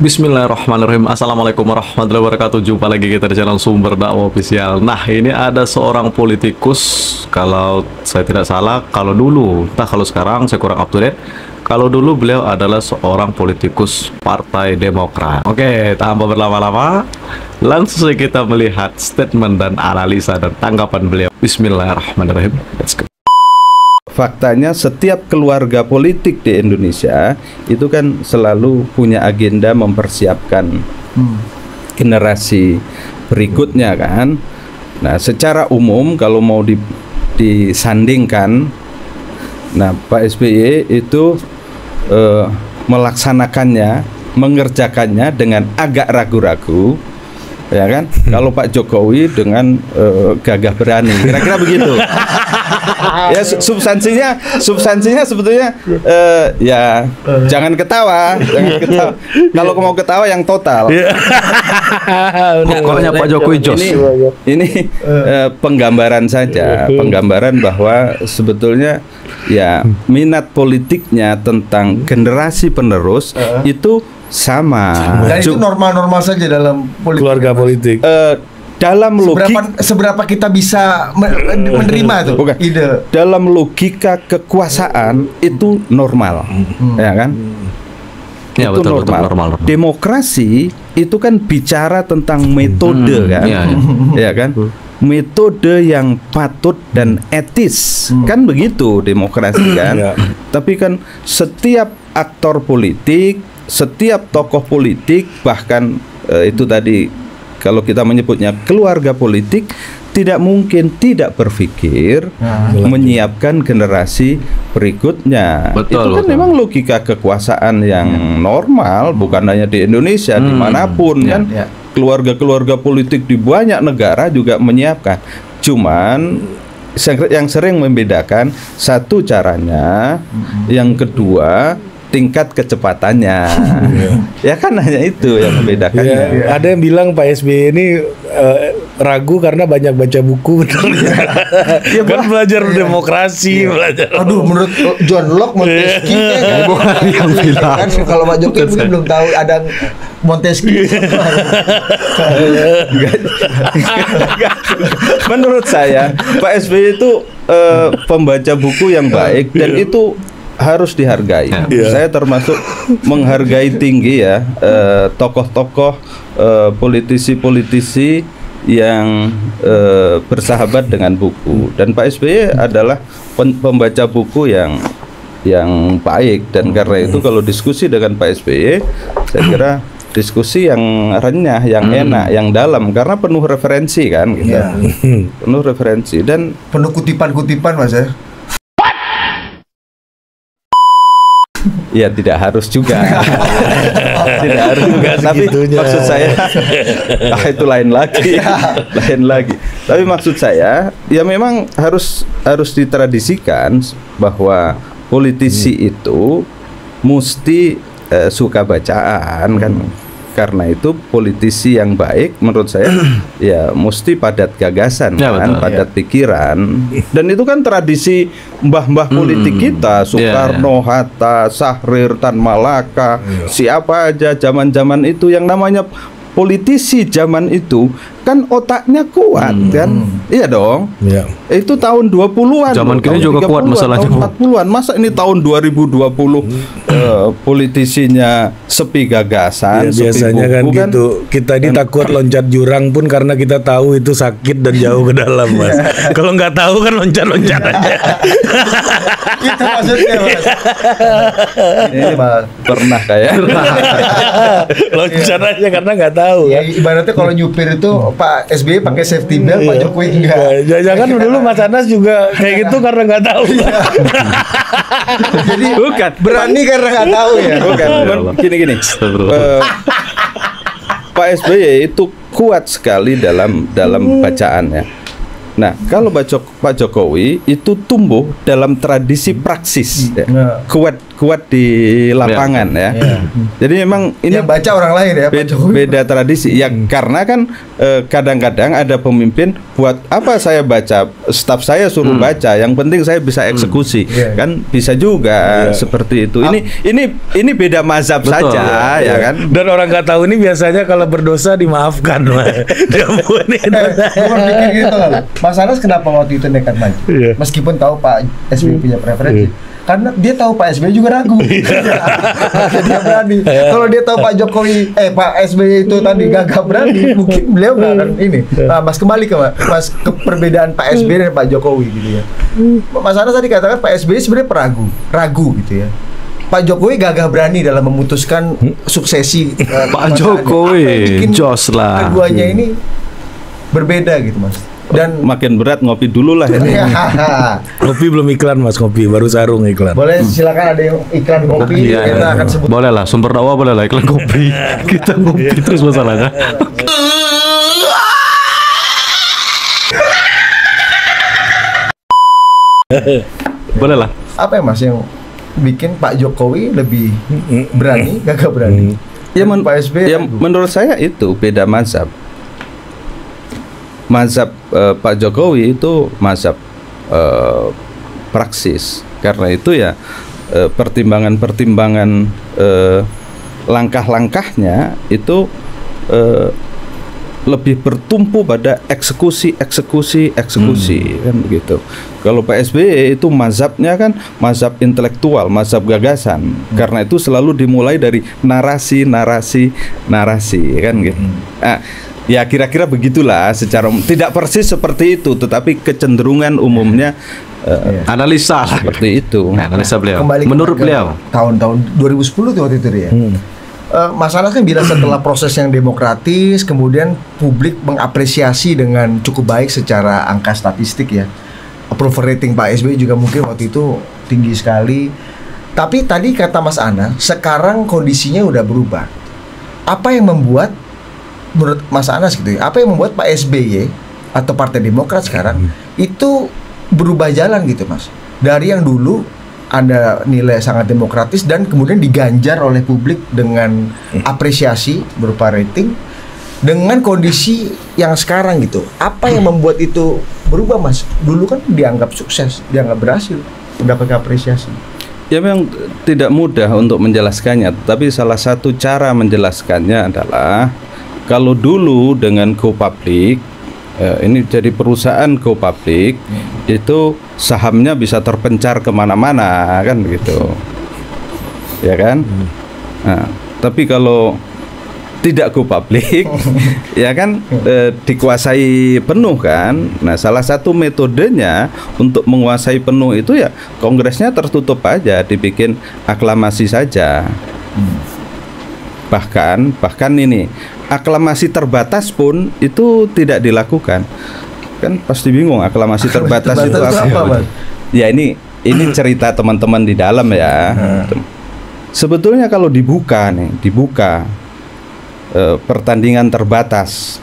Bismillahirrahmanirrahim. Assalamualaikum warahmatullahi wabarakatuh. Jumpa lagi kita di channel Sumber Dakwah Official. Nah, ini ada seorang politikus, kalau saya tidak salah, kalau dulu, kalau sekarang saya kurang up to date. Kalau dulu beliau adalah seorang politikus Partai Demokrat. Oke, tanpa berlama-lama, langsung saja kita melihat statement dan analisa dan tanggapan beliau. Bismillahirrahmanirrahim. Let's go. Faktanya setiap keluarga politik di Indonesia itu kan selalu punya agenda mempersiapkan generasi berikutnya kan. Nah, secara umum kalau mau disandingkan, nah Pak SBY itu melaksanakannya, mengerjakannya dengan agak ragu-ragu, ya kan? Kalau Pak Jokowi dengan gagah berani, kira-kira begitu. Ya substansinya sebetulnya ya jangan ketawa. Kalau mau ketawa yang total. Pokoknya Pak Jokowi jos. Ini penggambaran saja, penggambaran bahwa sebetulnya ya minat politiknya tentang generasi penerus itu sama. Dan itu normal-normal saja dalam politik. Keluarga politik. Dalam seberapa kita bisa menerima itu ide. Dalam logika kekuasaan itu normal, ya kan? Ya, itu betul, normal. Demokrasi itu kan bicara tentang metode kan, ya kan? Metode yang patut dan etis, kan begitu demokrasi kan? Tapi kan setiap aktor politik, setiap tokoh politik, bahkan itu tadi kalau kita menyebutnya keluarga politik, tidak mungkin tidak berpikir menyiapkan generasi berikutnya. Itu kan memang logika kekuasaan yang normal, bukan hanya di Indonesia, dimanapun kan. Keluarga-keluarga politik di banyak negara juga menyiapkan. Cuman yang sering membedakan, satu caranya, yang kedua tingkat kecepatannya. Ya kan hanya itu yang membedakannya. Ada yang bilang Pak SBY ini ragu karena banyak baca buku. Ya, kan belajar demokrasi, belajar. Aduh, menurut John Locke, Montesquieu bukan yang bilang. Kan kalau Pak Jokowi mungkin belum tahu ada Montesquieu. Menurut saya Pak SBY itu pembaca buku yang baik dan itu harus dihargai. Saya termasuk menghargai tinggi ya tokoh-tokoh politisi-politisi yang bersahabat dengan buku, dan Pak SBY adalah pembaca buku yang baik, dan karena itu kalau diskusi dengan Pak SBY saya kira diskusi yang renyah, yang enak, yang dalam, karena penuh referensi kan kita. Penuh referensi dan penuh kutipan-kutipan Mas ya. Ya tidak harus juga. Tidak harus juga. Tapi maksud saya itu lain lagi. Tapi maksud saya ya memang harus ditradisikan bahwa politisi itu mesti suka bacaan kan. Karena itu politisi yang baik menurut saya ya mesti padat gagasan kan, padat pikiran. Dan itu kan tradisi mbah-mbah politik kita, Soekarno, Hatta, Syahrir, Tan Malaka, siapa aja zaman-zaman itu yang namanya politisi zaman itu kan otaknya kuat kan. Iya dong. Itu tahun 20-an. Zaman kini juga kuat masalahnya. Tahun 40-an. Masa ini tahun 2020 politisinya sepi gagasan, biasanya kan gitu. Kita ini takut loncat jurang pun karena kita tahu itu sakit dan jauh ke dalam, Mas. Kalau nggak tahu kan loncat-loncat aja. Itu maksudnya, Mas. Ini pernah kayak loncat aja karena nggak tahu. Ya, ibaratnya kalau nyupir itu Pak SBY pakai safety belt, Pak Jokowi enggak. Jangan dulu Mas Anas juga kayak gitu karena nggak tahu. Jadi bukan berani karena nggak tahu ya. Bukan. Gini. Pak SBY itu kuat sekali dalam bacaannya. Nah, kalau Pak Jokowi itu tumbuh dalam tradisi praksis, kuat di lapangan ya. Jadi memang ini yang baca orang lain ya, Pak Jokowi. beda tradisi ya, karena kan kadang-kadang ada pemimpin buat apa saya baca, staf saya suruh baca, yang penting saya bisa eksekusi. Kan bisa juga seperti itu. Ini beda mazhab saja ya kan. Dan orang nggak tahu ini biasanya kalau berdosa dimaafkan. Bukan mikir gitu loh. Mas Anas kenapa waktu itu nekat maju? Meskipun tahu Pak SBY punya preferensi. Karena dia tahu Pak SBY juga ragu. Dia berani. Kalau dia tahu Pak Jokowi, Pak SBY itu tadi gagah berani, mungkin beliau nggak akan ini. Mas kembali ke perbedaan Pak SBY dan Pak Jokowi gitu ya. Mas Anas tadi katakan Pak SBY sebenarnya ragu gitu ya. Pak Jokowi gagah berani dalam memutuskan suksesi. Pak Jokowi, jos lah. Keduanya ini berbeda gitu Mas. Dan makin berat ngopi dulu lah ini. Kopi belum iklan Mas, kopi baru Sarung iklan. Boleh silakan, ada yang iklan kopi, kita akan sebut. Boleh lah, sumber dakwah boleh lah iklan kopi. Kita ngopi terus masalahnya. Boleh lah. Apa ya Mas yang bikin Pak Jokowi lebih berani, gagah berani? Ya, Pak SBY menurut saya itu beda mazhab. Mazhab Pak Jokowi itu mazhab praksis. Karena itu ya pertimbangan-pertimbangan langkah-langkahnya itu lebih bertumpu pada eksekusi kan begitu. Kalau Pak SBY itu mazhabnya kan mazhab intelektual, mazhab gagasan. Karena itu selalu dimulai dari narasi kan gitu. Ya kira-kira begitulah secara tidak persis seperti itu, tetapi kecenderungan umumnya analisa lah seperti itu. Analisa beliau. Kembali Menurut beliau tahun-tahun 2010 tuh waktu itu dia. Mas Anas kan bilang setelah proses yang demokratis, kemudian publik mengapresiasi dengan cukup baik secara angka statistik ya. Approval rating Pak SBY juga mungkin waktu itu tinggi sekali. Tapi tadi kata Mas Anas, sekarang kondisinya udah berubah. Apa yang membuat menurut Mas Anas gitu ya, apa yang membuat Pak SBY atau Partai Demokrat sekarang itu berubah jalan gitu Mas? Dari yang dulu ada nilai sangat demokratis dan kemudian diganjar oleh publik dengan apresiasi berupa rating, dengan kondisi yang sekarang gitu. Apa yang membuat itu berubah Mas? Dulu kan dianggap sukses, dianggap berhasil, mendapat apresiasi. Ya memang tidak mudah untuk menjelaskannya, tapi salah satu cara menjelaskannya adalah kalau dulu dengan go public, ini jadi perusahaan go public, itu sahamnya bisa terpencar kemana-mana kan begitu, ya kan? Nah, tapi kalau tidak go public, ya kan dikuasai penuh kan. Nah, salah satu metodenya untuk menguasai penuh itu ya kongresnya tertutup aja, dibikin aklamasi saja. Bahkan ini aklamasi terbatas pun itu tidak dilakukan. Kan pasti bingung aklamasi terbatas itu apa? Ya ini cerita teman-teman di dalam ya. Sebetulnya kalau dibuka pertandingan terbatas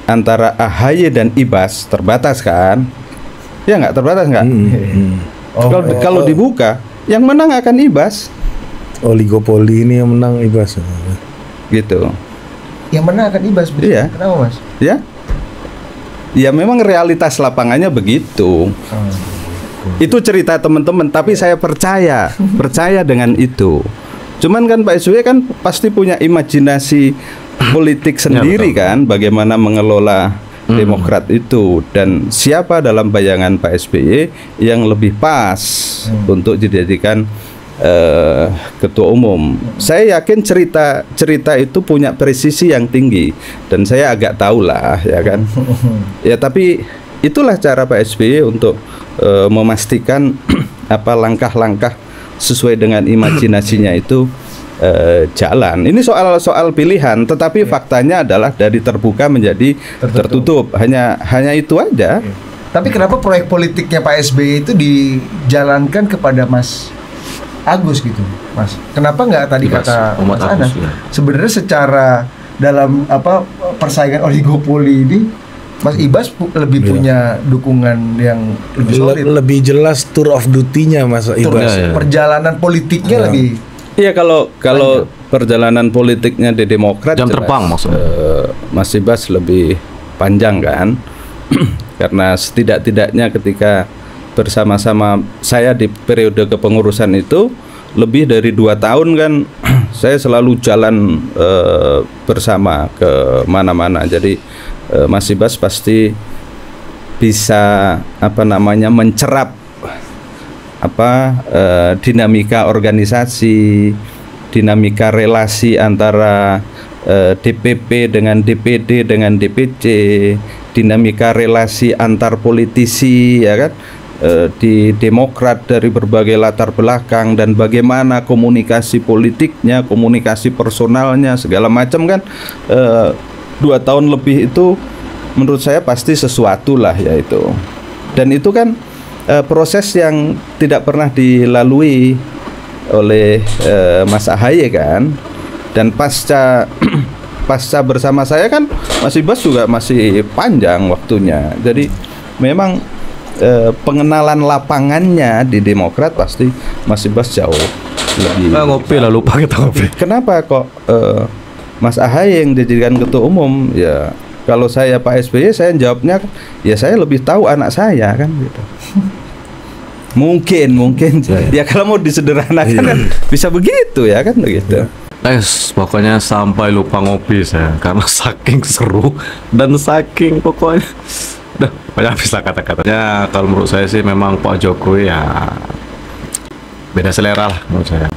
antara AHY dan Ibas, terbatas kan? Ya nggak terbatas nggak? Kalau dibuka, yang menang akan Ibas. Oligopoli ini yang menang Ibas. Gitu. Yang menang akan Ibas. Iya. Kenapa Mas? Ya memang realitas lapangannya begitu. Itu cerita teman-teman, tapi saya percaya dengan itu. Cuman kan Pak SBY kan pasti punya imajinasi politik sendiri kan, bagaimana mengelola Demokrat itu, dan siapa dalam bayangan Pak SBY yang lebih pas untuk dijadikan ketua umum. Saya yakin cerita itu punya presisi yang tinggi, dan saya agak tahu lah ya kan. Ya tapi itulah cara Pak SBY untuk memastikan apa langkah-langkah sesuai dengan imajinasinya itu jalan. Ini soal pilihan, tetapi faktanya adalah dari terbuka menjadi tertutup. Hanya itu aja. Tapi kenapa proyek politiknya Pak SBY itu dijalankan kepada Mas Agus gitu, Mas? Kenapa nggak tadi kata Mas Anas? Sebenarnya secara dalam persaingan oligopoli ini Mas Ibas lebih punya dukungan yang lebih solid. Lebih jelas tour of duty-nya Mas Ibas. Perjalanan politiknya lebih. Iya, kalau perjalanan politiknya di Demokrat Jam jelas, terbang maksudnya. Mas Ibas lebih panjang kan. Karena setidak-tidaknya ketika bersama-sama saya di periode kepengurusan itu lebih dari 2 tahun kan saya selalu jalan bersama ke mana-mana. Jadi Mas Ibas pasti bisa mencerap dinamika organisasi, dinamika relasi antara DPP dengan DPD dengan DPC, dinamika relasi antar politisi ya kan, di Demokrat dari berbagai latar belakang, dan bagaimana komunikasi politiknya, komunikasi personalnya segala macam kan. 2 tahun lebih itu menurut saya pasti sesuatu lah ya itu. Dan itu kan proses yang tidak pernah dilalui oleh Mas Ahaye kan. Dan pasca bersama saya kan Mas Ibas juga masih panjang waktunya. Jadi memang pengenalan lapangannya di Demokrat pasti Mas Ibas jauh lebih. Ngopi lah, lupa kita ngopi. Kenapa kok Mas Ahaye yang dijadikan ketua umum? Ya kalau saya Pak SBY, saya jawabnya ya saya lebih tahu anak saya kan gitu. Mungkin ya kalau mau disederhanakan kan bisa begitu ya kan begitu. Pokoknya sampai lupa ngopi saya karena saking seru dan saking pokoknya habis lah kata-katanya. Kalau menurut saya sih memang Pak Jokowi ya beda selera lah menurut saya.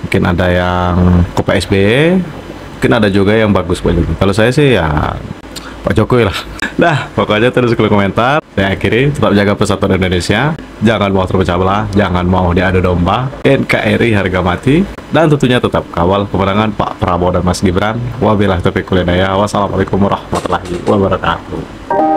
Mungkin ada yang ke Pak SBY, mungkin ada juga yang bagus Pak Jokowi. Kalau saya sih ya Pak Jokowi lah. Nah, pokoknya terus kolom komentar. Saya akhiri, tetap jaga persatuan Indonesia. Jangan mau terpecah belah, jangan mau diadu domba. NKRI harga mati. Dan tentunya tetap kawal kemenangan Pak Prabowo dan Mas Gibran. Wabillahi taufiq wal hidayah. Wassalamualaikum warahmatullahi wabarakatuh.